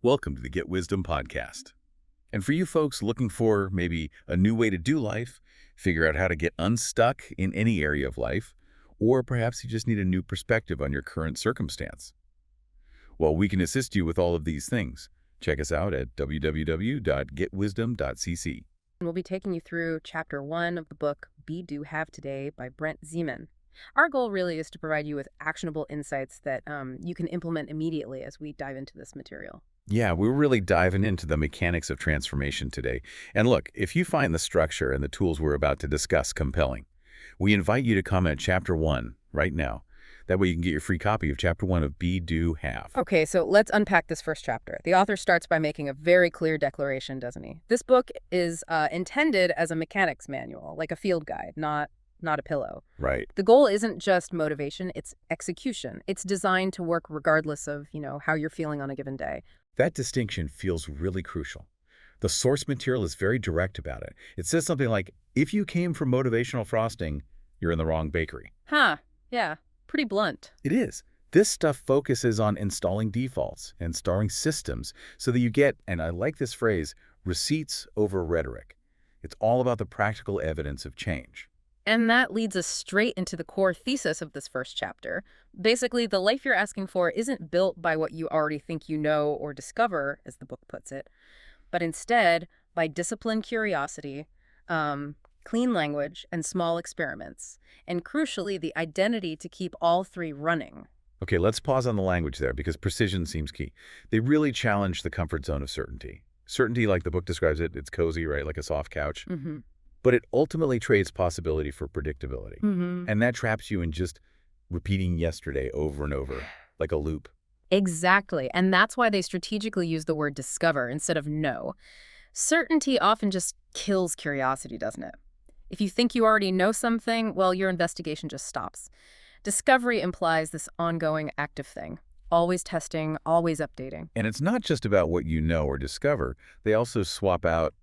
Welcome to the Get Wisdom podcast. And for you folks looking for maybe a new way to do life, figure out how to get unstuck in any area of life, or perhaps you just need a new perspective on your current circumstance. Well, we can assist you with all of these things. Check us out at www.getwisdom.cc. We'll be taking you through Chapter 1 of the book Be, Do, Have Today by Brent Zeman. Our goal really is to provide you with actionable insights that you can implement immediately as we dive into this material. Yeah, we're really diving into the mechanics of transformation today. And look, if you find the structure and the tools we're about to discuss compelling, we invite you to comment Chapter 1 right now. That way you can get your free copy of Chapter 1 of Be, Do, Have. Okay, so let's unpack this first chapter. The author starts by making a very clear declaration, doesn't he? This book is intended as a mechanics manual, like a field guide, not a pillow. Right. The goal isn't just motivation, it's execution. It's designed to work regardless of, how you're feeling on a given day. That distinction feels really crucial. The source material is very direct about it. It says something like, if you came from motivational frosting, you're in the wrong bakery. Huh, yeah, pretty blunt. It is. This stuff focuses on installing defaults, installing systems, so that you get, and I like this phrase, receipts over rhetoric. It's all about the practical evidence of change. And that leads us straight into the core thesis of this first chapter. Basically, the life you're asking for isn't built by what you already think you know or discover, as the book puts it, but instead by disciplined curiosity, clean language, and small experiments. And crucially, the identity to keep all three running. Okay, let's pause on the language there because precision seems key. They really challenge the comfort zone of certainty. Certainty, like the book describes it, it's cozy, right? Like a soft couch. Mm-hmm. But it ultimately trades possibility for predictability. Mm-hmm. And that traps you in just repeating yesterday over and over, like a loop. Exactly. And that's why they strategically use the word discover instead of know. Certainty often just kills curiosity, doesn't it? If you think you already know something, well, your investigation just stops. Discovery implies this ongoing active thing. Always testing, always updating. And it's not just about what you know or discover. They also swap out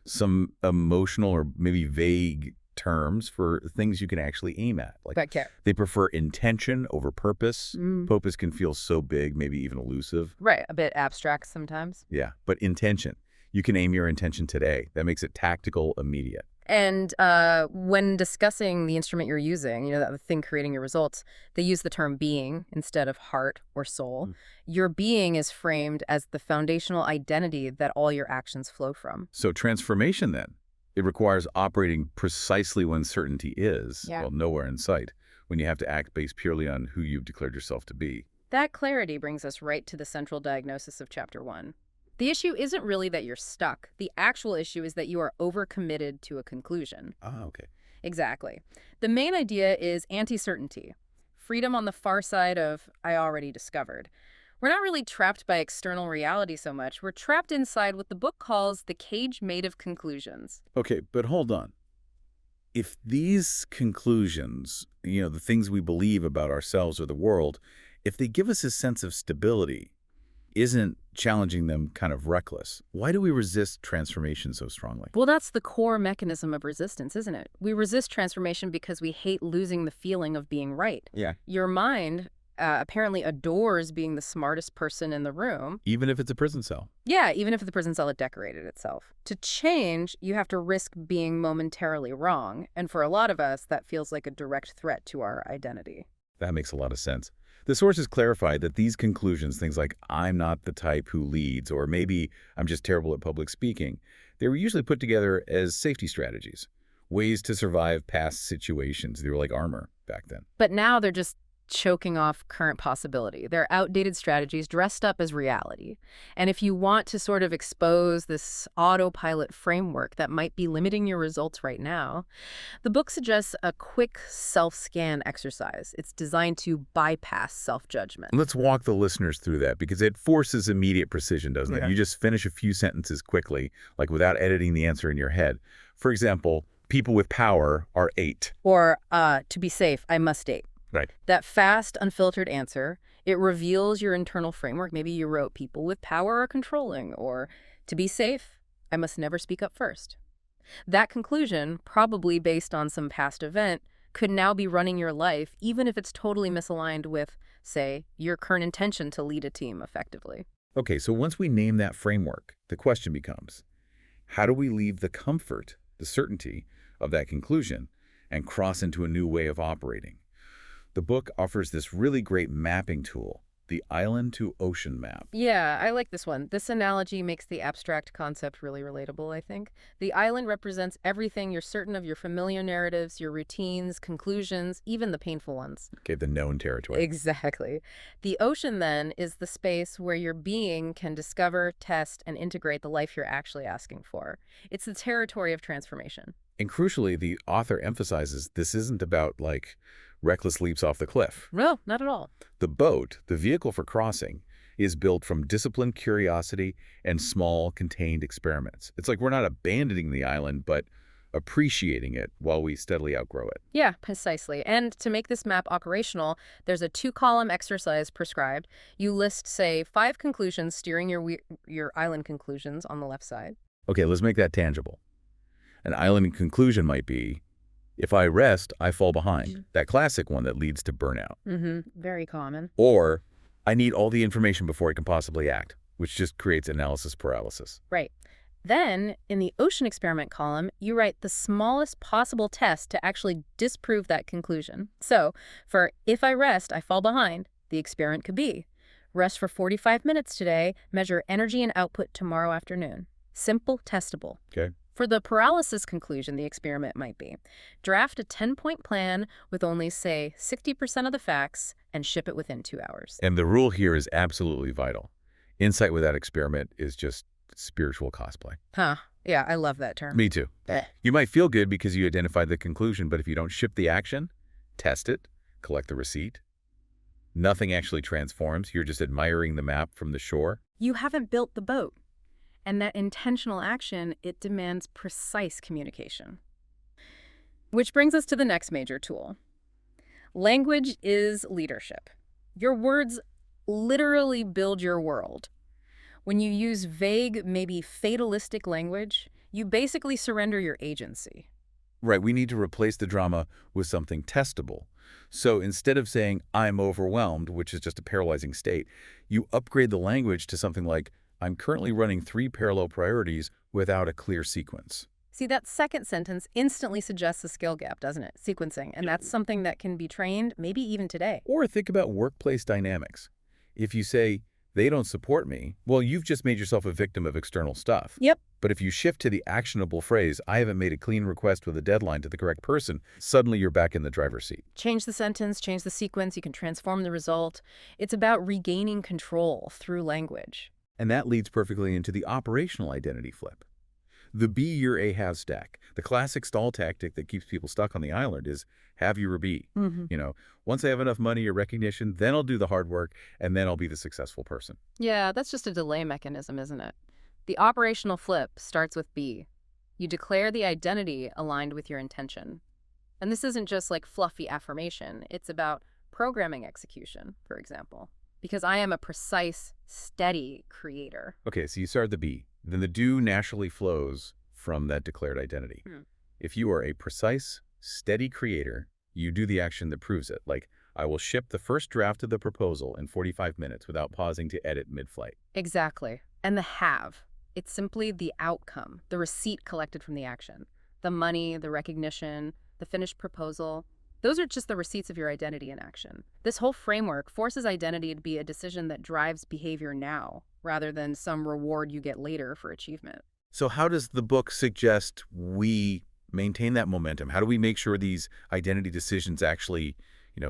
some emotional or maybe vague terms for things you can actually aim at. Like they prefer intention over purpose. Mm. Purpose can feel so big, maybe even elusive. Right, a bit abstract sometimes. Yeah, but intention. You can aim your intention today. That makes it tactical, immediate. And when discussing the instrument you're using, that thing creating your results, they use the term being instead of heart or soul. Mm. Your being is framed as the foundational identity that all your actions flow from. So transformation, then, it requires operating precisely when certainty is, well, nowhere in sight, when you have to act based purely on who you've declared yourself to be. That clarity brings us right to the central diagnosis of Chapter 1. The issue isn't really that you're stuck. The actual issue is that you are overcommitted to a conclusion. Ah, okay. Exactly. The main idea is anti-certainty. Freedom on the far side of I already discovered. We're not really trapped by external reality so much. We're trapped inside what the book calls the cage made of conclusions. Okay, but hold on. If these conclusions, the things we believe about ourselves or the world, if they give us a sense of stability, isn't challenging them kind of reckless? Why do we resist transformation so strongly? Well, that's the core mechanism of resistance, isn't it? We resist transformation because we hate losing the feeling of being right. Yeah. Your mind apparently adores being the smartest person in the room. Even if it's a prison cell. Yeah, even if the prison cell had decorated itself. To change, you have to risk being momentarily wrong. And for a lot of us, that feels like a direct threat to our identity. That makes a lot of sense. The sources clarified that these conclusions, things like, I'm not the type who leads, or maybe I'm just terrible at public speaking, they were usually put together as safety strategies, ways to survive past situations. They were like armor back then. But now they're just choking off current possibility. They're outdated strategies dressed up as reality. And if you want to sort of expose this autopilot framework that might be limiting your results right now, the book suggests a quick self-scan exercise. It's designed to bypass self-judgment. Let's walk the listeners through that because it forces immediate precision, doesn't it? You just finish a few sentences quickly, like without editing the answer in your head. For example, people with power are 8. Or, to be safe, I must date. Right. That fast, unfiltered answer, it reveals your internal framework. Maybe you wrote people with power are controlling, or to be safe, I must never speak up first. That conclusion, probably based on some past event, could now be running your life, even if it's totally misaligned with, say, your current intention to lead a team effectively. Okay, so once we name that framework, the question becomes, how do we leave the comfort, the certainty of that conclusion and cross into a new way of operating? The book offers this really great mapping tool, the island to ocean map. Yeah, I like this one. This analogy makes the abstract concept really relatable, I think. The island represents everything you're certain of: your familiar narratives, your routines, conclusions, even the painful ones. Okay, the known territory. Exactly. The ocean, then, is the space where your being can discover, test, and integrate the life you're actually asking for. It's the territory of transformation. And crucially, the author emphasizes this isn't about, like, reckless leaps off the cliff. No, not at all. The boat, the vehicle for crossing, is built from disciplined curiosity and small, contained experiments. It's like we're not abandoning the island, but appreciating it while we steadily outgrow it. Yeah, precisely. And to make this map operational, there's a 2-column exercise prescribed. You list, say, 5 conclusions steering your island conclusions on the left side. Okay, let's make that tangible. An island conclusion might be, if I rest, I fall behind. That classic one that leads to burnout. Very common. Or, I need all the information before I can possibly act, which just creates analysis paralysis. Right. Then, in the ocean experiment column, you write the smallest possible test to actually disprove that conclusion. So, for if I rest, I fall behind, the experiment could be, rest for 45 minutes today, measure energy and output tomorrow afternoon. Simple, testable. Okay. For the paralysis conclusion, the experiment might be, draft a 10-point plan with only, say, 60% of the facts and ship it within 2 hours. And the rule here is absolutely vital. Insight with that experiment is just spiritual cosplay. Huh. Yeah, I love that term. Me too. You might feel good because you identified the conclusion, but if you don't ship the action, test it, collect the receipt, nothing actually transforms. You're just admiring the map from the shore. You haven't built the boat. And that intentional action, it demands precise communication. Which brings us to the next major tool. Language is leadership. Your words literally build your world. When you use vague, maybe fatalistic language, you basically surrender your agency. Right, we need to replace the drama with something testable. So instead of saying, I'm overwhelmed, which is just a paralyzing state, you upgrade the language to something like, I'm currently running 3 parallel priorities without a clear sequence. See, that second sentence instantly suggests a skill gap, doesn't it? Sequencing. And that's something that can be trained, maybe even today. Or think about workplace dynamics. If you say, they don't support me, well, you've just made yourself a victim of external stuff. Yep. But if you shift to the actionable phrase, I haven't made a clean request with a deadline to the correct person, suddenly you're back in the driver's seat. Change the sentence, change the sequence, you can transform the result. It's about regaining control through language. And that leads perfectly into the operational identity flip. The be your A have stack. The classic stall tactic that keeps people stuck on the island is have your be. Once I have enough money or recognition, then I'll do the hard work, and then I'll be the successful person. Yeah, that's just a delay mechanism, isn't it? The operational flip starts with be. You declare the identity aligned with your intention. And this isn't just like fluffy affirmation. It's about programming execution, for example. Because I am a precise, steady creator. Okay, so you start the be. Then the do naturally flows from that declared identity. If you are a precise, steady creator, you do the action that proves it. Like, I will ship the first draft of the proposal in 45 minutes without pausing to edit mid-flight. Exactly. And the have. It's simply the outcome, the receipt collected from the action. The money, the recognition, the finished proposal. Those are just the receipts of your identity in action. This whole framework forces identity to be a decision that drives behavior now, rather than some reward you get later for achievement. So how does the book suggest we maintain that momentum? How do we make sure these identity decisions actually,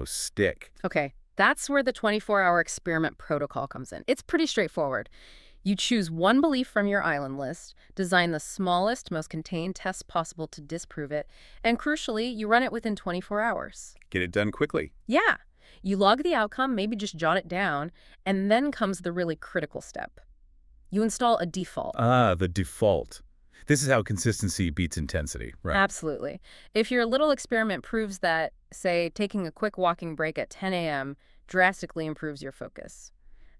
stick? Okay, that's where the 24-hour experiment protocol comes in. It's pretty straightforward. You choose one belief from your island list, design the smallest, most contained test possible to disprove it, and crucially, you run it within 24 hours. Get it done quickly. Yeah. You log the outcome, maybe just jot it down, and then comes the really critical step. You install a default. The default. This is how consistency beats intensity, right? Absolutely. If your little experiment proves that, say, taking a quick walking break at 10 a.m. drastically improves your focus,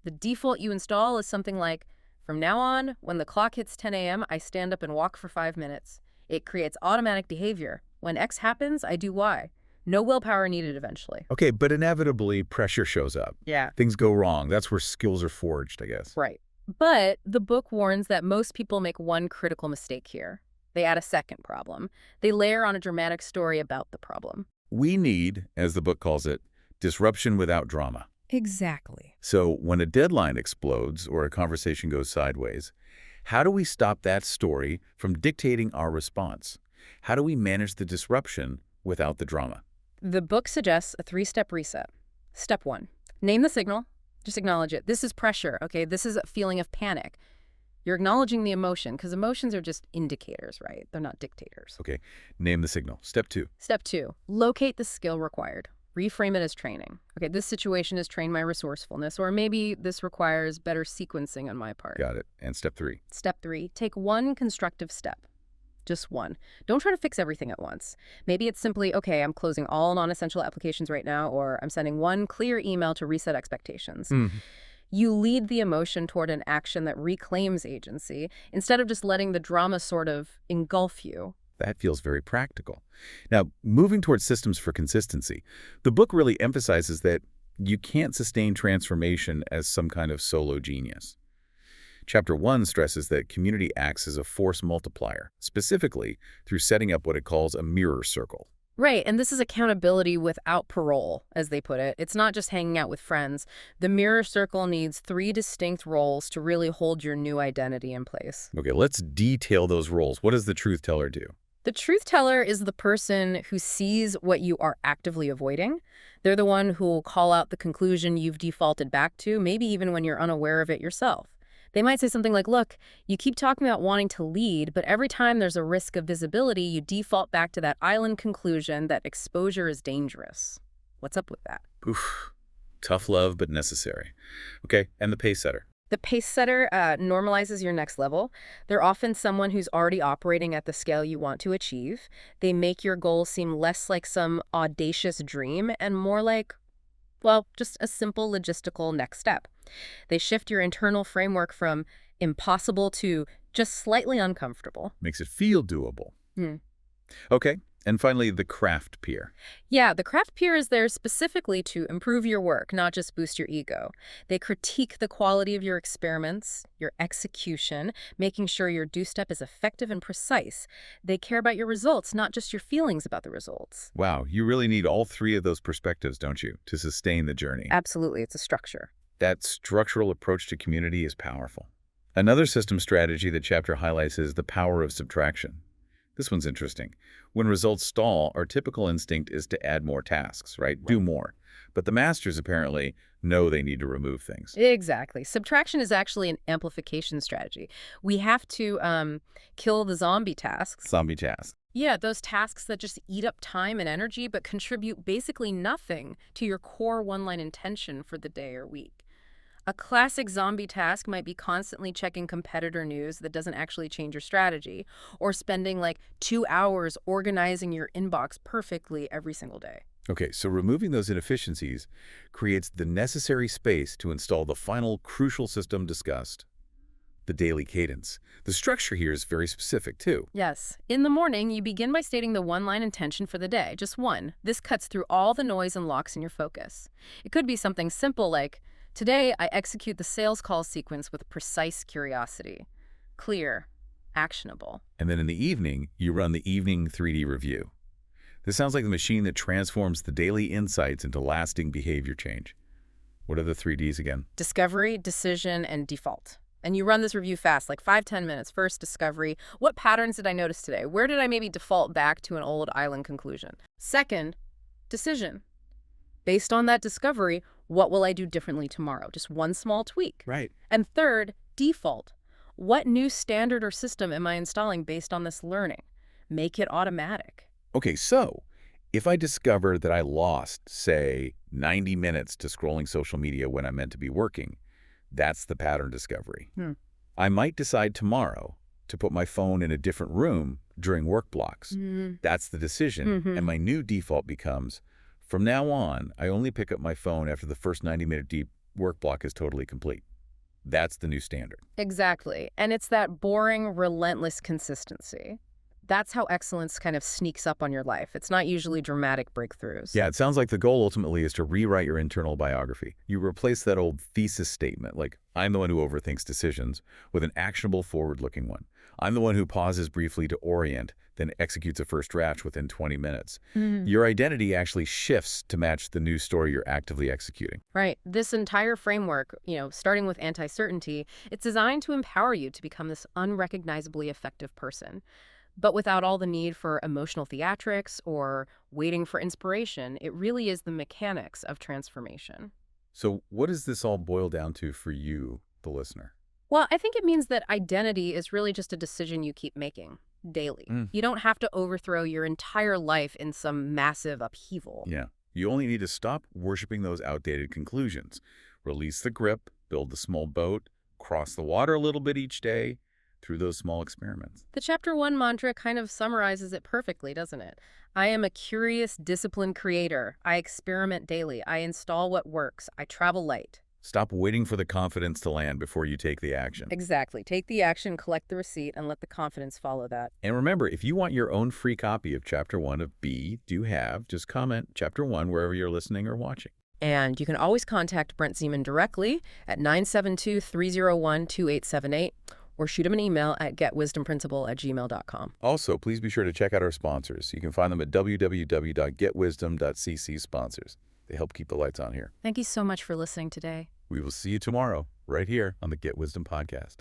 the default you install is something like, from now on, when the clock hits 10 a.m., I stand up and walk for 5 minutes. It creates automatic behavior. When X happens, I do Y. No willpower needed eventually. Okay, but inevitably, pressure shows up. Yeah. Things go wrong. That's where skills are forged, I guess. Right. But the book warns that most people make one critical mistake here. They add a second problem. They layer on a dramatic story about the problem. We need, as the book calls it, disruption without drama. Exactly. So when a deadline explodes or a conversation goes sideways, how do we stop that story from dictating our response? How do we manage the disruption without the drama? The book suggests a three-step reset. Step 1, name the signal. Just acknowledge it. This is pressure, okay? This is a feeling of panic. You're acknowledging the emotion because emotions are just indicators, right? They're not dictators. Okay, name the signal. Step 2. Step 2, locate the skill required. Reframe it as training. Okay, this situation has trained my resourcefulness, or maybe this requires better sequencing on my part. Got it. And step 3. Step 3, take one constructive step. Just one. Don't try to fix everything at once. Maybe it's simply, okay, I'm closing all non-essential applications right now, or I'm sending one clear email to reset expectations. You lead the emotion toward an action that reclaims agency instead of just letting the drama sort of engulf you. That feels very practical. Now, moving towards systems for consistency, the book really emphasizes that you can't sustain transformation as some kind of solo genius. Chapter 1 stresses that community acts as a force multiplier, specifically through setting up what it calls a mirror circle. Right, and this is accountability without parole, as they put it. It's not just hanging out with friends. The mirror circle needs 3 distinct roles to really hold your new identity in place. Okay, let's detail those roles. What does the truth teller do? The truth teller is the person who sees what you are actively avoiding. They're the one who will call out the conclusion you've defaulted back to, maybe even when you're unaware of it yourself. They might say something like, look, you keep talking about wanting to lead, but every time there's a risk of visibility, you default back to that island conclusion that exposure is dangerous. What's up with that? Oof, tough love, but necessary. Okay, and the pace setter. The pace setter normalizes your next level. They're often someone who's already operating at the scale you want to achieve. They make your goal seem less like some audacious dream and more like, well, just a simple logistical next step. They shift your internal framework from impossible to just slightly uncomfortable. Makes it feel doable. Okay, and finally, the craft peer. Yeah, the craft peer is there specifically to improve your work, not just boost your ego. They critique the quality of your experiments, your execution, making sure your do step is effective and precise. They care about your results, not just your feelings about the results. Wow, you really need all 3 of those perspectives, don't you, to sustain the journey? Absolutely, it's a structure. That structural approach to community is powerful. Another system strategy the chapter highlights is the power of subtraction. This one's interesting. When results stall, our typical instinct is to add more tasks, right? Do more. But the masters apparently know they need to remove things. Exactly. Subtraction is actually an amplification strategy. We have to kill the zombie tasks. Zombie tasks. Yeah, those tasks that just eat up time and energy but contribute basically nothing to your core one-line intention for the day or week. A classic zombie task might be constantly checking competitor news that doesn't actually change your strategy, or spending like 2 hours organizing your inbox perfectly every single day. Okay, so removing those inefficiencies creates the necessary space to install the final crucial system discussed, the daily cadence. The structure here is very specific, too. Yes. In the morning, you begin by stating the one-line intention for the day, just one. This cuts through all the noise and locks in your focus. It could be something simple like, today, I execute the sales call sequence with precise curiosity. Clear, actionable. And then in the evening, you run the evening 3D review. This sounds like the machine that transforms the daily insights into lasting behavior change. What are the 3Ds again? Discovery, decision, and default. And you run this review fast, like 5-10 minutes. First, discovery. What patterns did I notice today? Where did I maybe default back to an old island conclusion? Second, decision. Based on that discovery, what will I do differently tomorrow? Just one small tweak. Right. And third, default. What new standard or system am I installing based on this learning? Make it automatic. Okay, so if I discover that I lost, say, 90 minutes to scrolling social media when I meant to be working, that's the pattern discovery. I might decide tomorrow to put my phone in a different room during work blocks. That's the decision, and my new default becomes, from now on, I only pick up my phone after the first 90-minute deep work block is totally complete. That's the new standard. Exactly. And it's that boring, relentless consistency. That's how excellence kind of sneaks up on your life. It's not usually dramatic breakthroughs. Yeah, it sounds like the goal ultimately is to rewrite your internal biography. You replace that old thesis statement, like, I'm the one who overthinks decisions, with an actionable, forward-looking one. I'm the one who pauses briefly to orient, then executes a first draft within 20 minutes. Your identity actually shifts to match the new story you're actively executing. Right. This entire framework, starting with anti-certainty, it's designed to empower you to become this unrecognizably effective person. But without all the need for emotional theatrics or waiting for inspiration, it really is the mechanics of transformation. So what does this all boil down to for you, the listener? Well, I think it means that identity is really just a decision you keep making daily. You don't have to overthrow your entire life in some massive upheaval. Yeah. You only need to stop worshiping those outdated conclusions. Release the grip, build the small boat, cross the water a little bit each day through those small experiments. The Chapter 1 mantra kind of summarizes it perfectly, doesn't it? I am a curious, disciplined creator. I experiment daily. I install what works. I travel light. Stop waiting for the confidence to land before you take the action. Exactly. Take the action, collect the receipt, and let the confidence follow that. And remember, if you want your own free copy of Chapter 1 of Be, Do, Have, just comment Chapter 1 wherever you're listening or watching. And you can always contact Brent Zeman directly at 972-301-2878 or shoot him an email at getwisdomprinciple@gmail.com. Also, please be sure to check out our sponsors. You can find them at www.getwisdom.cc/sponsors. They help keep the lights on here. Thank you so much for listening today. We will see you tomorrow, right here on the Get Wisdom Podcast.